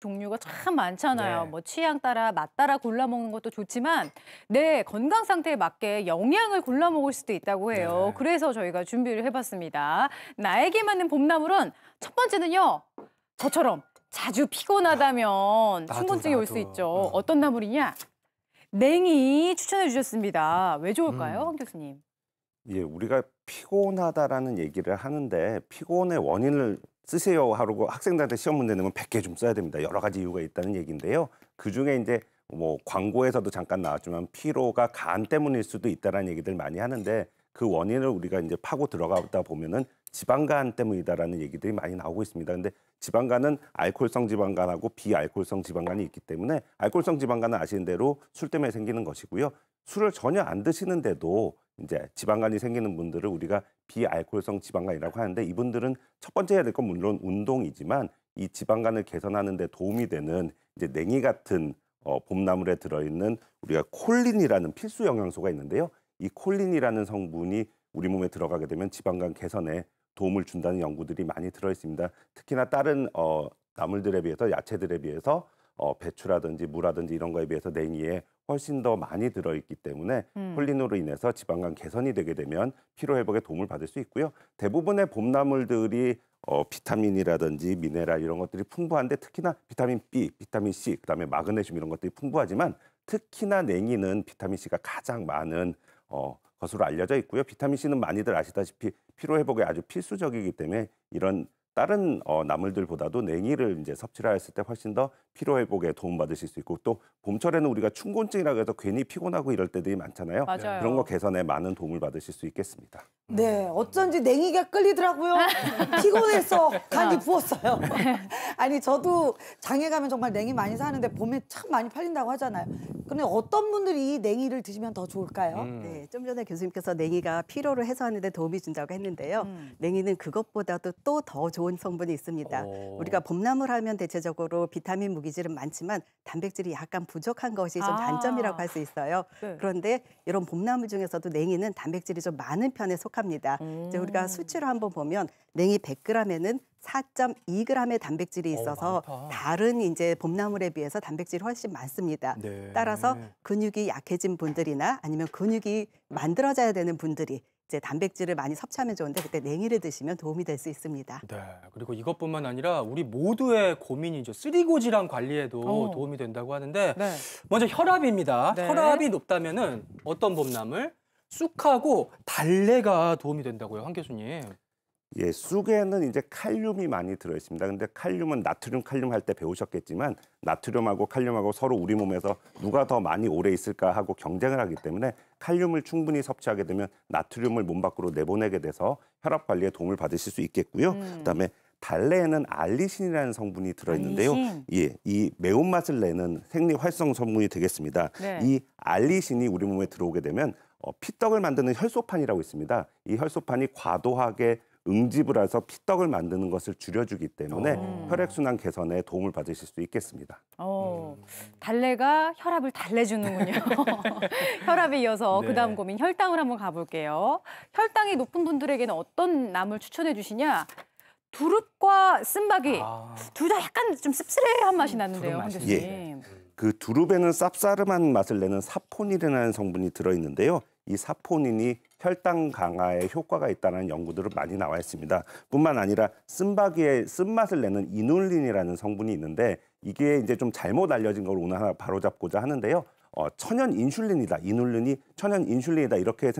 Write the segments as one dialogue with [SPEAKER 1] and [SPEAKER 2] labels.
[SPEAKER 1] 종류가 참 많잖아요.
[SPEAKER 2] 네.
[SPEAKER 1] 뭐 취향 따라 맛 따라 골라 먹는 것도 좋지만 내 건강 상태에 맞게 영양을 골라 먹을 수도 있다고 해요.
[SPEAKER 2] 네.
[SPEAKER 1] 그래서 저희가 준비를 해봤습니다. 나에게 맞는 봄나물은 첫 번째는요. 저처럼 자주 피곤하다면
[SPEAKER 2] 나도,
[SPEAKER 1] 충곤증이 올 수
[SPEAKER 2] 나도.
[SPEAKER 1] 있죠. 어떤 나물이냐? 냉이 추천해 주셨습니다. 왜 좋을까요,
[SPEAKER 2] 음.
[SPEAKER 1] 황 교수님?
[SPEAKER 3] 예, 우리가 피곤하다라는 얘기를 하는데 피곤의 원인을 쓰세요 하고 학생들한테 시험 문제 내면 100개 좀 써야 됩니다. 여러 가지 이유가 있다는 얘기인데요. 그중에 이제 뭐 광고에서도 잠깐 나왔지만 피로가 간 때문일 수도 있다라는 얘기들 많이 하는데 그 원인을 우리가 이제 파고 들어가다 보면은 지방간 때문이다라는 얘기들이 많이 나오고 있습니다. 근데 지방간은 알코올성 지방간하고 비알코올성 지방간이 있기 때문에 알코올성 지방간은 아시는 대로 술 때문에 생기는 것이고요. 술을 전혀 안 드시는데도 이제 지방간이 생기는 분들을 우리가 비알코올성 지방간이라고 하는데 이분들은 첫 번째 해야 될 건 물론 운동이지만 이 지방간을 개선하는 데 도움이 되는 이제 냉이 같은 봄나물에 들어있는 우리가 콜린이라는 필수 영양소가 있는데요. 이 콜린이라는 성분이 우리 몸에 들어가게 되면 지방간 개선에 도움을 준다는 연구들이 많이 들어 있습니다. 특히나 다른 나물들에 비해서 야채들에 비해서 배추라든지 무라든지 이런 거에 비해서 냉이에 훨씬 더 많이 들어있기 때문에 콜린으로 인해서 지방간 개선이 되게 되면 피로 회복에 도움을 받을 수 있고요. 대부분의 봄나물들이 비타민이라든지 미네랄 이런 것들이 풍부한데 특히나 비타민 B, 비타민 C, 그다음에 마그네슘 이런 것들이 풍부하지만 특히나 냉이는 비타민 C가 가장 많은 것으로 알려져 있고요. 비타민 C는 많이들 아시다시피 피로 회복에 아주 필수적이기 때문에 이런 다른 나물들보다도 냉이를 이제 섭취를 했을 때 훨씬 더 피로 회복에 도움 받으실 수 있고 또 봄철에는 우리가 충곤증이라고 해서 괜히 피곤하고 이럴 때들이 많잖아요.
[SPEAKER 1] 맞아요.
[SPEAKER 3] 그런 거 개선에 많은 도움을 받으실 수 있겠습니다.
[SPEAKER 4] 네, 어쩐지 냉이가 끌리더라고요. 피곤해서 간이 부었어요. 아니, 저도 장에 가면 정말 냉이 많이 사는데 봄에 참 많이 팔린다고 하잖아요. 근데 어떤 분들이 이 냉이를 드시면 더 좋을까요?
[SPEAKER 5] 네, 좀 전에 교수님께서 냉이가 피로를 해소하는 데 도움이 준다고 했는데요. 냉이는 그것보다도 또 더 좋은 성분이 있습니다. 우리가 봄나물 하면 대체적으로 비타민, 무기질은 많지만 단백질이 약간 부족한 것이 좀 단점이라고 할 수 있어요.
[SPEAKER 1] 네.
[SPEAKER 5] 그런데 이런 봄나물 중에서도 냉이는 단백질이 좀 많은 편에 속합니다. 이제 우리가 수치로 한번 보면 냉이 100g에는 4.2g의 단백질이 있어서
[SPEAKER 2] 많다.
[SPEAKER 5] 다른 이제 봄나물에 비해서 단백질이 훨씬 많습니다.
[SPEAKER 2] 네.
[SPEAKER 5] 따라서 근육이 약해진 분들이나 아니면 근육이 만들어져야 되는 분들이 이제 단백질을 많이 섭취하면 좋은데 그때 냉이를 드시면 도움이 될 수 있습니다.
[SPEAKER 2] 네. 그리고 이것뿐만 아니라 우리 모두의 고민이죠. 쓰리고질환 관리에도 도움이 된다고 하는데
[SPEAKER 1] 네.
[SPEAKER 2] 먼저 혈압입니다.
[SPEAKER 1] 네.
[SPEAKER 2] 혈압이 높다면은 어떤 봄나물? 쑥하고 달래가 도움이 된다고요, 황 교수님.
[SPEAKER 3] 예, 쑥에는 이제 칼륨이 많이 들어 있습니다. 근데 칼륨은 나트륨, 칼륨 할 때 배우셨겠지만 나트륨하고 칼륨하고 서로 우리 몸에서 누가 더 많이 오래 있을까 하고 경쟁을 하기 때문에 칼륨을 충분히 섭취하게 되면 나트륨을 몸 밖으로 내보내게 돼서 혈압 관리에 도움을 받으실 수 있겠고요. 그다음에 달래에는 알리신이라는 성분이 들어있는데요.
[SPEAKER 1] 알리신.
[SPEAKER 3] 예, 이 매운맛을 내는 생리 활성 성분이 되겠습니다.
[SPEAKER 1] 네.
[SPEAKER 3] 이 알리신이 우리 몸에 들어오게 되면 피떡을 만드는 혈소판이라고 있습니다. 이 혈소판이 과도하게 응집을 해서 피떡을 만드는 것을 줄여주기 때문에 혈액순환 개선에 도움을 받으실 수 있겠습니다.
[SPEAKER 1] 달래가 혈압을 달래주는군요. 혈압에 이어서
[SPEAKER 2] 네.
[SPEAKER 1] 그다음 고민 혈당을 한번 가볼게요. 혈당이 높은 분들에게는 어떤 나물 추천해 주시냐? 두릅과 쓴바귀 둘 다 약간 좀 씁쓸한 맛이 나는데요, 황
[SPEAKER 2] 두릅
[SPEAKER 1] 교수님.
[SPEAKER 3] 그 두릅에는 쌉싸름한 맛을 내는 사포닌이라는 성분이 들어있는데요. 이 사포닌이 혈당 강화에 효과가 있다는 연구들은 많이 나와 있습니다. 뿐만 아니라 쓴바귀의 쓴맛을 내는 이눌린이라는 성분이 있는데 이게 이제 좀 잘못 알려진 걸 오늘 하나 바로잡고자 하는데요. 천연 인슐린이다. 이눌린이 천연 인슐린이다. 이렇게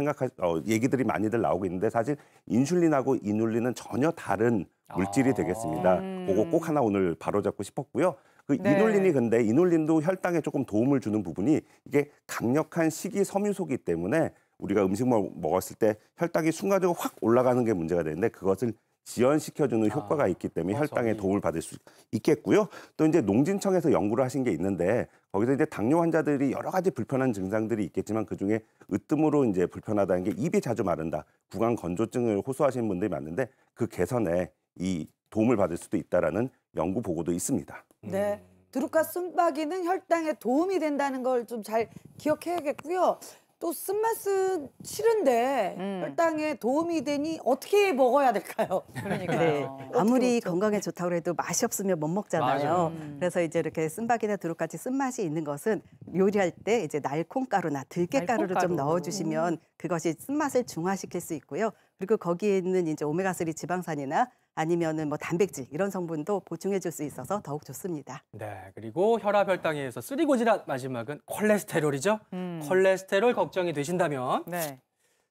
[SPEAKER 3] 얘기들이 많이들 나오고 있는데 사실 인슐린하고 이눌린은 전혀 다른 물질이 되겠습니다. 그거 꼭 하나 오늘 바로잡고 싶었고요. 그
[SPEAKER 1] 네.
[SPEAKER 3] 이눌린이 근데 이눌린도 혈당에 조금 도움을 주는 부분이 이게 강력한 식이섬유소이기 때문에 우리가 음식을 먹었을 때 혈당이 순간적으로 확 올라가는 게 문제가 되는데 그것을 지연시켜주는 효과가 있기 때문에 혈당에 도움을 받을 수 있겠고요. 또 이제 농진청에서 연구를 하신 게 있는데 거기서 이제 당뇨 환자들이 여러 가지 불편한 증상들이 있겠지만 그중에 으뜸으로 이제 불편하다는 게 입이 자주 마른다, 구강 건조증을 호소하시는 분들이 많은데 그 개선에 이 도움을 받을 수도 있다라는 연구 보고도 있습니다.
[SPEAKER 4] 네, 두릅과 쓴바귀는 혈당에 도움이 된다는 걸 좀 잘 기억해야겠고요. 또 쓴맛은 싫은데 혈당에 도움이 되니 어떻게 먹어야 될까요?
[SPEAKER 1] 그러니까요.
[SPEAKER 5] 네. 아무리
[SPEAKER 4] 어떻게
[SPEAKER 5] 건강에 좋다고 해도 맛이 없으면 못 먹잖아요.
[SPEAKER 2] 맞아요.
[SPEAKER 5] 그래서 이제 이렇게 쓴박이나 두릅같이 쓴맛이 있는 것은 요리할 때 이제 날콩가루나 들깨가루를 좀
[SPEAKER 1] 날콩가루.
[SPEAKER 5] 넣어주시면 그것이 쓴맛을 중화시킬 수 있고요. 그리고 거기에 있는 이제 오메가3 지방산이나 아니면은 뭐 단백질 이런 성분도 보충해 줄 수 있어서 더욱 좋습니다.
[SPEAKER 2] 네, 그리고 혈압 혈당에 의해서 쓰리고지라 마지막은 콜레스테롤이죠. 콜레스테롤 걱정이 되신다면
[SPEAKER 1] 네.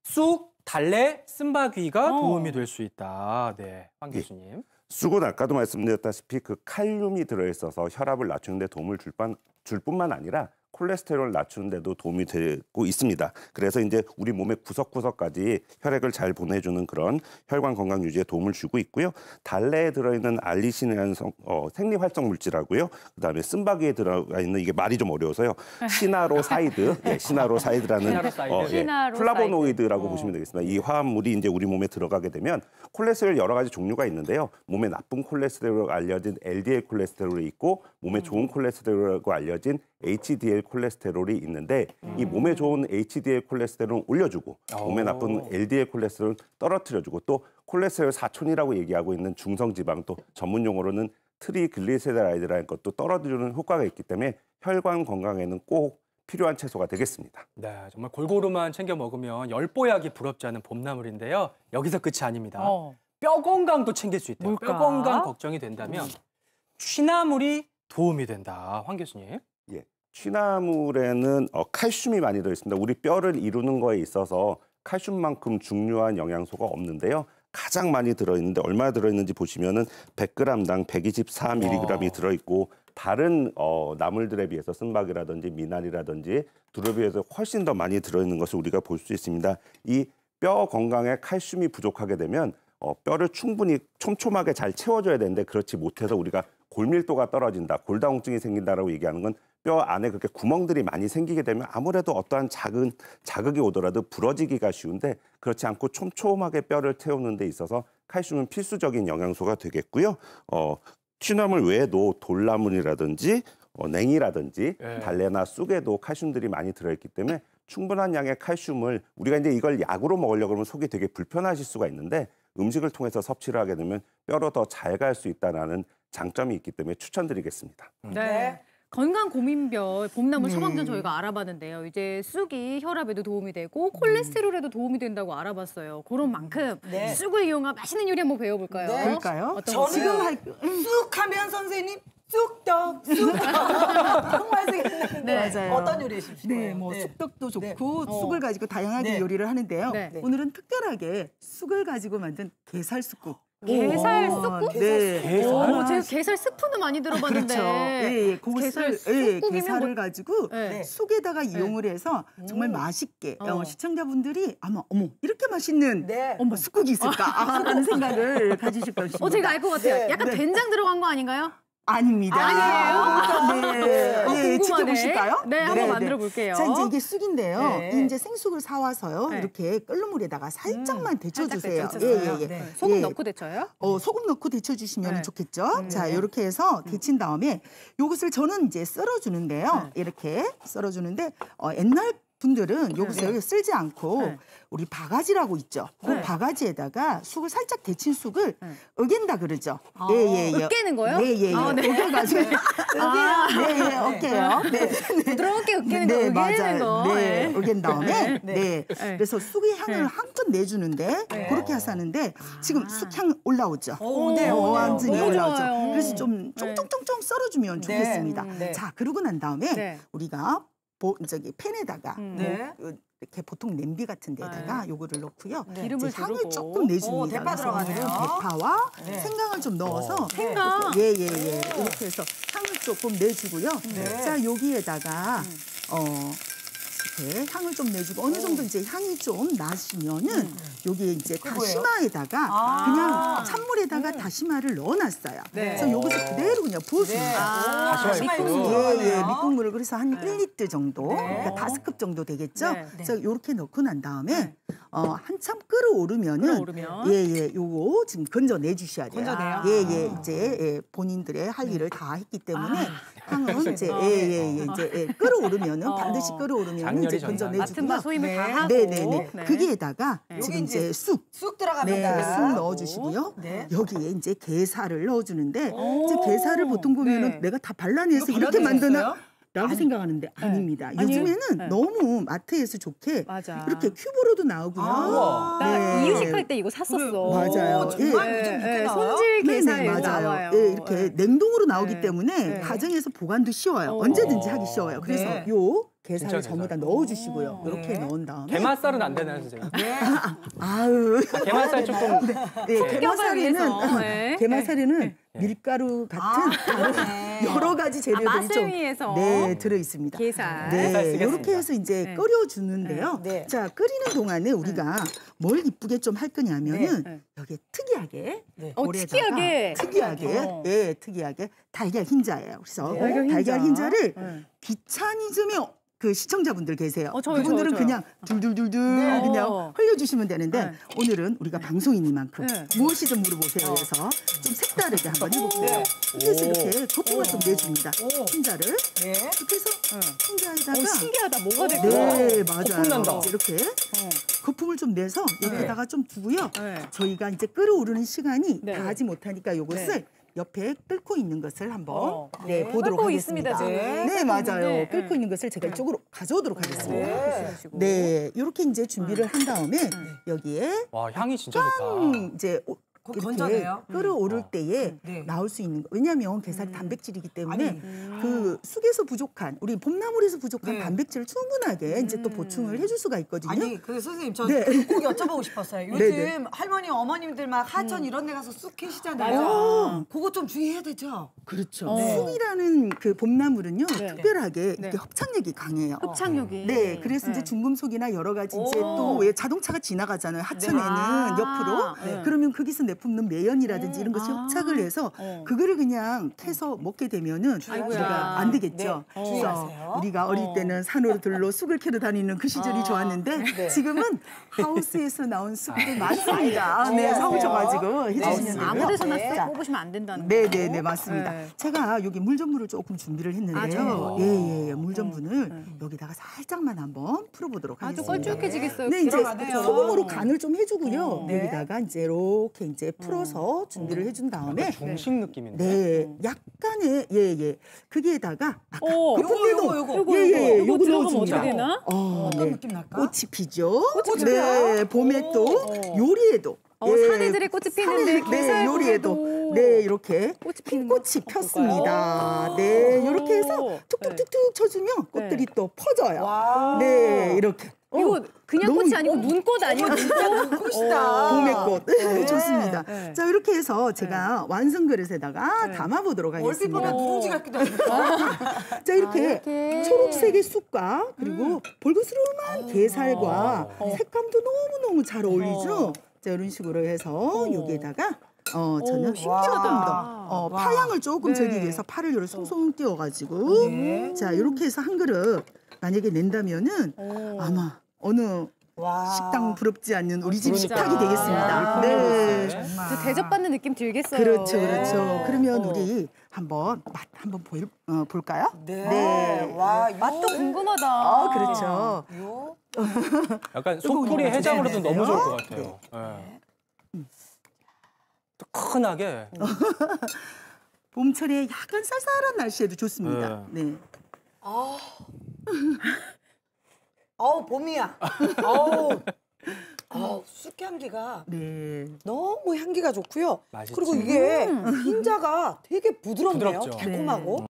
[SPEAKER 2] 쑥, 달래, 쓴바귀가
[SPEAKER 1] 어.
[SPEAKER 2] 도움이 될 수 있다. 네, 황
[SPEAKER 3] 예.
[SPEAKER 2] 교수님.
[SPEAKER 3] 쑥은 아까도 말씀드렸다시피 그 칼륨이 들어있어서 혈압을 낮추는 데 도움을 줄 뿐만 아니라 콜레스테롤을 낮추는 데도 도움이 되고 있습니다. 그래서 이제 우리 몸의 구석구석까지 혈액을 잘 보내주는 그런 혈관 건강 유지에 도움을 주고 있고요. 달래에 들어있는 알리신이라는 생리활성 물질하고요. 그다음에 쓴바귀에 들어가 있는 이게 말이 좀 어려워서요. 시나로사이드, 예, 시나로사이드라는
[SPEAKER 2] 시나로사이드.
[SPEAKER 1] 시나로사이드.
[SPEAKER 3] 플라보노이드라고 보시면 되겠습니다. 이 화합물이 이제 우리 몸에 들어가게 되면 콜레스테롤 여러 가지 종류가 있는데요. 몸에 나쁜 콜레스테롤로 알려진 LDL 콜레스테롤이 있고 몸에 좋은 콜레스테롤이라고 알려진 HDL 콜레스테롤이 있는데 이 몸에 좋은 HDL 콜레스테롤을 올려주고 몸에 나쁜 LDL 콜레스테롤을 떨어뜨려주고 또 콜레스테롤 사촌이라고 얘기하고 있는 중성지방 또 전문 용어로는 트리글리세라이드라는 것도 떨어뜨리는 효과가 있기 때문에 혈관 건강에는 꼭 필요한 채소가 되겠습니다.
[SPEAKER 2] 네, 정말 골고루만 챙겨 먹으면 열보약이 부럽지 않은 봄나물인데요. 여기서 끝이 아닙니다. 뼈 건강도 챙길 수 있대요.
[SPEAKER 1] 뭘까?
[SPEAKER 2] 뼈 건강 걱정이 된다면 취나물이 도움이 된다. 황 교수님.
[SPEAKER 3] 예, 취나물에는 칼슘이 많이 들어있습니다. 우리 뼈를 이루는 거에 있어서 칼슘만큼 중요한 영양소가 없는데요. 가장 많이 들어있는데 얼마나 들어있는지 보시면은 100g당 124mg이 들어있고 다른 나물들에 비해서 쓴박이라든지 미나리라든지 두릅에 비해서 훨씬 더 많이 들어있는 것을 우리가 볼 수 있습니다. 이 뼈 건강에 칼슘이 부족하게 되면 뼈를 충분히 촘촘하게 잘 채워줘야 되는데 그렇지 못해서 우리가 골밀도가 떨어진다, 골다공증이 생긴다라고 얘기하는 건 뼈 안에 그렇게 구멍들이 많이 생기게 되면 아무래도 어떠한 작은 자극이 오더라도 부러지기가 쉬운데 그렇지 않고 촘촘하게 뼈를 태우는 데 있어서 칼슘은 필수적인 영양소가 되겠고요. 취나물 외에도 돌나물이라든지 냉이라든지
[SPEAKER 2] 네.
[SPEAKER 3] 달래나 쑥에도 칼슘들이 많이 들어있기 때문에 충분한 양의 칼슘을 우리가 이제 이걸 약으로 먹으려고 하면 속이 되게 불편하실 수가 있는데 음식을 통해서 섭취를 하게 되면 뼈로 더 잘 갈 수 있다는 장점이 있기 때문에 추천드리겠습니다.
[SPEAKER 1] 네. 건강 고민별 봄나물 처방전 저희가 알아봤는데요. 이제 쑥이 혈압에도 도움이 되고 콜레스테롤에도 도움이 된다고 알아봤어요. 그런 만큼
[SPEAKER 4] 네.
[SPEAKER 1] 쑥을 이용한 맛있는 요리 한번 배워볼까요?
[SPEAKER 4] 네.
[SPEAKER 5] 그럴까요?
[SPEAKER 1] 어떤
[SPEAKER 4] 저는
[SPEAKER 1] 거?
[SPEAKER 4] 쑥 하면 선생님 쑥떡, 쑥떡 정말 생각나는데
[SPEAKER 1] 네.
[SPEAKER 5] 맞아요.
[SPEAKER 4] 어떤 요리 해주실 거예요?
[SPEAKER 6] 네, 뭐 쑥떡도 좋고
[SPEAKER 4] 네.
[SPEAKER 6] 쑥을 가지고 다양하게
[SPEAKER 4] 네.
[SPEAKER 6] 요리를 하는데요.
[SPEAKER 1] 네.
[SPEAKER 6] 오늘은 특별하게 쑥을 가지고 만든 게살쑥국.
[SPEAKER 1] 게살
[SPEAKER 6] 오,
[SPEAKER 1] 쑥국?
[SPEAKER 6] 네.
[SPEAKER 1] 오, 제가 게살 스프는 많이 들어봤는데.
[SPEAKER 6] 그렇죠. 예,
[SPEAKER 1] 게살
[SPEAKER 6] 쑥을,
[SPEAKER 1] 쑥국이면
[SPEAKER 6] 게살을
[SPEAKER 1] 뭐-
[SPEAKER 6] 가지고
[SPEAKER 1] 네.
[SPEAKER 6] 쑥에다가 이용을 해서 정말 맛있게
[SPEAKER 1] 어.
[SPEAKER 6] 시청자분들이 아마 어머 이렇게 맛있는
[SPEAKER 4] 네.
[SPEAKER 6] 쑥국이 있을까라는 생각을 가지실 것입니다.
[SPEAKER 1] 제가 알 것 같아요.
[SPEAKER 4] 네.
[SPEAKER 1] 약간
[SPEAKER 6] 네.
[SPEAKER 1] 된장 들어간 거 아닌가요?
[SPEAKER 6] 아닙니다.
[SPEAKER 1] 아니에요?
[SPEAKER 6] 네,
[SPEAKER 1] 궁금하네.
[SPEAKER 6] 지켜보실까요?
[SPEAKER 1] 네, 한번 만들어 볼게요.
[SPEAKER 6] 자, 이제 이게 쑥인데요.
[SPEAKER 4] 네.
[SPEAKER 6] 이제 생쑥을 사와서요.
[SPEAKER 1] 네.
[SPEAKER 6] 이렇게 끓는 물에다가 살짝만 데쳐주세요.
[SPEAKER 1] 살짝 데쳐서요.
[SPEAKER 6] 예.
[SPEAKER 4] 네.
[SPEAKER 1] 소금
[SPEAKER 6] 예.
[SPEAKER 1] 넣고 데쳐요?
[SPEAKER 6] 소금 넣고 데쳐주시면
[SPEAKER 1] 네.
[SPEAKER 6] 좋겠죠. 자, 이렇게 해서 데친 다음에 요것을 저는 이제 썰어주는데요. 이렇게 썰어주는데 옛날 분들은 여기서 쓸지 않고
[SPEAKER 1] 네.
[SPEAKER 6] 우리 바가지라고 있죠. 그
[SPEAKER 1] 네.
[SPEAKER 6] 바가지에다가 쑥을 살짝 데친 쑥을
[SPEAKER 1] 네.
[SPEAKER 6] 으갠다 그러죠.
[SPEAKER 1] 아,
[SPEAKER 6] 예.
[SPEAKER 1] 으깨는 거요?
[SPEAKER 6] 예.
[SPEAKER 1] 아, 네.
[SPEAKER 6] 으겨가지고 으깨요. 네.
[SPEAKER 1] 부드럽게 으깨는 거, 으깨는
[SPEAKER 6] 맞아요.
[SPEAKER 1] 거.
[SPEAKER 6] 네,
[SPEAKER 1] 네.
[SPEAKER 6] 으갠 다음에
[SPEAKER 1] 네.
[SPEAKER 6] 그래서 쑥의 향을
[SPEAKER 1] 네.
[SPEAKER 6] 한껏 내주는데
[SPEAKER 1] 네.
[SPEAKER 6] 그렇게 하사는데 지금 쑥향 올라오죠.
[SPEAKER 4] 네,
[SPEAKER 6] 완전히
[SPEAKER 1] 너무
[SPEAKER 6] 올라오죠.
[SPEAKER 1] 좋아요.
[SPEAKER 6] 그래서 좀 쫑쫑쫑쫑 썰어주면 좋겠습니다.
[SPEAKER 4] 네.
[SPEAKER 6] 자, 그러고 난 다음에
[SPEAKER 1] 네.
[SPEAKER 6] 우리가 팬에다가
[SPEAKER 4] 네.
[SPEAKER 6] 이렇게 보통 냄비 같은 데다가 요거를 넣고요.
[SPEAKER 4] 네.
[SPEAKER 1] 기름을
[SPEAKER 6] 이제 향을
[SPEAKER 1] 두르고.
[SPEAKER 6] 조금 내줍니다.
[SPEAKER 4] 대파
[SPEAKER 6] 그래서
[SPEAKER 4] 들어가네요.
[SPEAKER 6] 대파와
[SPEAKER 4] 네.
[SPEAKER 6] 생강을 좀 넣어서
[SPEAKER 1] 생강?
[SPEAKER 6] 예. 이렇게 해서 향을 조금 내주고요. 자, 여기에다가 이렇게 향을 좀 내주고 어느 정도 이제 향이 좀 나시면은 여기에 이제 다시마에다가 그냥 찬물에다가 다시마를 넣어놨어요.
[SPEAKER 4] 네.
[SPEAKER 6] 그래서 여기서 그대로 그냥 부었습니다.
[SPEAKER 2] 다시마 육수.
[SPEAKER 6] 예, 밑국물을 그래서 한 1리터 정도, 그러니까 5컵 정도 되겠죠.
[SPEAKER 1] 네.
[SPEAKER 6] 그래서 이렇게 넣고 난 다음에 한참 끓어오르면은 예예 요거 지금 건져내 주셔야 돼요.
[SPEAKER 4] 건져내요?
[SPEAKER 6] 예예 이제 본인들의 할 일을 다 했기 때문에 향은 이제 예예 이제 끓어오르면은 반드시 끓어오르면은 이제
[SPEAKER 2] 장렬히
[SPEAKER 6] 건져내
[SPEAKER 1] 맡은 바
[SPEAKER 6] 주고요.
[SPEAKER 1] 소임을 다 하고.
[SPEAKER 6] 네네네.
[SPEAKER 1] 네.
[SPEAKER 6] 거기에다가 지금
[SPEAKER 4] 여기
[SPEAKER 6] 이제 쑥
[SPEAKER 4] 쑥 들어갑니다.
[SPEAKER 6] 네, 쑥 넣어주시고요.
[SPEAKER 4] 네.
[SPEAKER 6] 여기에 이제 게살을 넣어주는데 이제 게살을 보통 보면은
[SPEAKER 1] 네.
[SPEAKER 6] 내가 다 발라내서
[SPEAKER 4] 이거
[SPEAKER 6] 이렇게 만드나?
[SPEAKER 4] 발라내셨어요?
[SPEAKER 6] 라고 생각하는데 아닙니다.
[SPEAKER 1] 아니에요?
[SPEAKER 6] 요즘에는
[SPEAKER 1] 네.
[SPEAKER 6] 너무 마트에서 좋게
[SPEAKER 1] 맞아.
[SPEAKER 6] 이렇게 큐브로도 나오고요.
[SPEAKER 2] 우와.
[SPEAKER 1] 나
[SPEAKER 6] 네.
[SPEAKER 1] 이유식 할 때 이거 샀었어.
[SPEAKER 6] 맞아요.
[SPEAKER 4] 정말 좀 늦게 나와요?
[SPEAKER 1] 손질 게살 이거
[SPEAKER 6] 맞아요.
[SPEAKER 1] 나와요.
[SPEAKER 6] 예, 이렇게 냉동으로 나오기
[SPEAKER 1] 네.
[SPEAKER 6] 때문에
[SPEAKER 1] 네.
[SPEAKER 6] 가정에서 보관도 쉬워요.
[SPEAKER 1] 어.
[SPEAKER 6] 언제든지 하기 쉬워요. 그래서
[SPEAKER 4] 네.
[SPEAKER 6] 요
[SPEAKER 2] 진짜
[SPEAKER 6] 게살을 전부 다 넣어주시고요. 이렇게
[SPEAKER 4] 네.
[SPEAKER 6] 넣은 다음에
[SPEAKER 2] 게맛살은 안 되나요, 선생님?
[SPEAKER 6] 아유.
[SPEAKER 2] 게맛살 조금
[SPEAKER 6] 네,
[SPEAKER 1] 위해서. 네.
[SPEAKER 6] 게맛살에는 밀가루 같은 여러 가지 재료들이
[SPEAKER 1] 맛을
[SPEAKER 6] 좀
[SPEAKER 1] 위해서.
[SPEAKER 6] 네, 들어 있습니다.
[SPEAKER 1] 게살.
[SPEAKER 2] 게살
[SPEAKER 6] 네,
[SPEAKER 2] 쓰겠습니다.
[SPEAKER 6] 이렇게 해서 이제
[SPEAKER 1] 네.
[SPEAKER 6] 끓여주는데요.
[SPEAKER 4] 네.
[SPEAKER 6] 자, 끓이는 동안에 우리가 뭘 이쁘게 좀 할 거냐면은
[SPEAKER 1] 네.
[SPEAKER 6] 여기에 특이하게 볼에다가
[SPEAKER 1] 특이하게?
[SPEAKER 6] 예, 특이하게 달걀 흰자예요. 그래서
[SPEAKER 1] 달걀 흰자.
[SPEAKER 6] 달걀 흰자를
[SPEAKER 1] 네.
[SPEAKER 6] 귀차니즘에 그 시청자분들 계세요.
[SPEAKER 1] 저요,
[SPEAKER 6] 그분들은
[SPEAKER 1] 저요.
[SPEAKER 6] 그냥 둘둘둘둘
[SPEAKER 1] 네.
[SPEAKER 6] 그냥 흘려주시면 되는데
[SPEAKER 1] 네.
[SPEAKER 6] 오늘은 우리가 방송인이만큼
[SPEAKER 1] 네.
[SPEAKER 6] 무엇이든 물어보세요 해서 좀 색다르게 한번 해볼게요. 그래서 이렇게 거품을 좀 내줍니다. 흰자를
[SPEAKER 4] 네.
[SPEAKER 6] 이렇게 해서 흰자에다가
[SPEAKER 1] 신기하다. 뭐가 될까?
[SPEAKER 6] 네, 맞아요.
[SPEAKER 2] 거품 난다.
[SPEAKER 6] 이렇게 거품을 좀 내서 여기다가 좀 두고요.
[SPEAKER 1] 네.
[SPEAKER 6] 저희가 이제 끓어오르는 시간이
[SPEAKER 1] 네.
[SPEAKER 6] 다 하지 못하니까 요것을 옆에 끓고 있는 것을 한번
[SPEAKER 4] 네.
[SPEAKER 6] 보도록
[SPEAKER 1] 끓고
[SPEAKER 6] 하겠습니다.
[SPEAKER 1] 있습니다, 지금.
[SPEAKER 6] 네,
[SPEAKER 1] 끓고
[SPEAKER 6] 맞아요.
[SPEAKER 1] 있는데,
[SPEAKER 6] 끓고 있는 것을 제가 이쪽으로 가져오도록 하겠습니다.
[SPEAKER 4] 네.
[SPEAKER 6] 네, 이렇게 이제 준비를 한 다음에 여기에
[SPEAKER 2] 와, 향이 진짜 좋다.
[SPEAKER 6] 이제
[SPEAKER 4] 그거
[SPEAKER 6] 이렇게
[SPEAKER 4] 건져내요?
[SPEAKER 6] 끓어오를 때에
[SPEAKER 4] 네.
[SPEAKER 6] 나올 수 있는 거. 왜냐하면 게살이 단백질이기 때문에 그 쑥에서 부족한 우리 봄나물에서 부족한
[SPEAKER 4] 네.
[SPEAKER 6] 단백질을 충분하게 이제 또 보충을 해줄 수가 있거든요.
[SPEAKER 4] 아니 그 선생님 저
[SPEAKER 6] 네.
[SPEAKER 4] 꼭 여쭤보고 싶었어요. 요즘
[SPEAKER 6] 네, 네.
[SPEAKER 4] 할머니 어머님들 막 하천 이런 데 가서 쑥 캐시잖아요. 그거 좀 주의해야 되죠.
[SPEAKER 6] 그렇죠. 쑥이라는 그 봄나물은요
[SPEAKER 1] 네.
[SPEAKER 6] 특별하게
[SPEAKER 1] 네.
[SPEAKER 6] 이게 협착력이 강해요.
[SPEAKER 1] 흡착력이.
[SPEAKER 6] 네, 그래서 이제 중금속이나 여러 가지 이제 또 왜 자동차가 지나가잖아요. 하천에는
[SPEAKER 1] 아.
[SPEAKER 6] 옆으로.
[SPEAKER 1] 네.
[SPEAKER 6] 그러면 거기서 내뿜는 매연이라든지 이런 것이 협착을 해서 그거를 그냥 캐서 먹게 되면은
[SPEAKER 1] 아이고야.
[SPEAKER 6] 우리가 안 되겠죠.
[SPEAKER 4] 네,
[SPEAKER 6] 그래서
[SPEAKER 4] 주의하세요.
[SPEAKER 6] 우리가 어릴 때는 산으로 들러 쑥을 캐러 다니는 그 시절이 좋았는데 지금은 하우스에서 나온 쑥들 많습니다. 네, 사오셔가지고 해주시면 되고요.
[SPEAKER 1] 아무 데서나
[SPEAKER 4] 네.
[SPEAKER 1] 쑥 뽑으시면 안 된다는
[SPEAKER 6] 네,
[SPEAKER 1] 거.
[SPEAKER 6] 네, 네, 맞습니다.
[SPEAKER 1] 네.
[SPEAKER 6] 제가 여기 물전분을 조금 준비를 했는데요.
[SPEAKER 1] 정말요?
[SPEAKER 6] 예, 물전분을 여기다가 살짝만 한번 풀어보도록
[SPEAKER 1] 아주
[SPEAKER 6] 하겠습니다.
[SPEAKER 1] 걸쭉해지겠어요.
[SPEAKER 6] 네, 이제
[SPEAKER 4] 들어가네요.
[SPEAKER 6] 소금으로 간을 좀 해주고요.
[SPEAKER 4] 네.
[SPEAKER 6] 여기다가 이제 이렇게 이제 풀어서 준비를 해준 다음에
[SPEAKER 2] 중식 느낌인데.
[SPEAKER 6] 네, 약간의 예. 거기에다가 아까
[SPEAKER 1] 오,
[SPEAKER 4] 요거.
[SPEAKER 6] 예,
[SPEAKER 1] 요거
[SPEAKER 6] 요거
[SPEAKER 1] 들어가면
[SPEAKER 6] 넣어줍니다.
[SPEAKER 1] 어떻게 되나?
[SPEAKER 4] 어떤
[SPEAKER 6] 네.
[SPEAKER 4] 느낌 날까?
[SPEAKER 6] 꽃이 피죠.
[SPEAKER 4] 꽃이
[SPEAKER 6] 네,
[SPEAKER 4] 피어요?
[SPEAKER 6] 봄에 또 요리에도.
[SPEAKER 1] 사내들의 꽃이 피는데
[SPEAKER 6] 네, 요리에도 네 이렇게
[SPEAKER 1] 꽃이 피는 거
[SPEAKER 6] 핀꽃이 폈습니다. 네, 이렇게 해서 툭툭툭툭 쳐주면 꽃들이 또 퍼져요.
[SPEAKER 4] 와.
[SPEAKER 6] 네, 이렇게.
[SPEAKER 1] 이거 그냥
[SPEAKER 6] 너무
[SPEAKER 1] 꽃이 아니고 눈꽃 아니에요? 눈꽃?
[SPEAKER 4] 꽃이다.
[SPEAKER 6] 봄의 꽃.
[SPEAKER 4] 네.
[SPEAKER 6] 좋습니다.
[SPEAKER 1] 네.
[SPEAKER 6] 자, 이렇게 해서 제가 완성 그릇에다가 담아보도록
[SPEAKER 4] 얼핏 보면
[SPEAKER 6] 하겠습니다.
[SPEAKER 4] 누룽지 같기도 하고.
[SPEAKER 6] 자, 이렇게
[SPEAKER 1] 이렇게.
[SPEAKER 6] 초록색의 쑥과 그리고 볼그스름한 게살과 색감도 너무너무 잘 어울리죠? 자, 이런 식으로 해서 여기에다가 저는
[SPEAKER 1] 신기하다.
[SPEAKER 6] 조금 더 파향을 조금
[SPEAKER 1] 네.
[SPEAKER 6] 주기 위해서 파를 이렇게 송송 띄워가지고 자, 이렇게 해서 한 그릇 만약에 낸다면은 아마 어느 식당 부럽지 않는 우리 집
[SPEAKER 1] 진짜.
[SPEAKER 6] 식탁이 되겠습니다. 네.
[SPEAKER 1] 저 대접받는 느낌 들겠어요.
[SPEAKER 6] 그렇죠, 그렇죠. 그러면 우리 한번 맛 한번 볼까요?
[SPEAKER 4] 네. 와,
[SPEAKER 1] 맛도 궁금하다.
[SPEAKER 6] 그렇죠.
[SPEAKER 4] 요.
[SPEAKER 2] 약간 소풀이 해장으로도
[SPEAKER 4] 네네네.
[SPEAKER 2] 너무 좋을 것 같아요. 네. 뜨끈하게.
[SPEAKER 6] 봄철에 약간 쌀쌀한 날씨에도 좋습니다. 네.
[SPEAKER 4] 봄이야. 쑥 향기가
[SPEAKER 6] 네.
[SPEAKER 4] 너무 향기가 좋고요.
[SPEAKER 2] 맛있지.
[SPEAKER 4] 그리고 이게 흰자가 되게 부드럽네요.
[SPEAKER 2] 부드럽죠.
[SPEAKER 4] 달콤하고.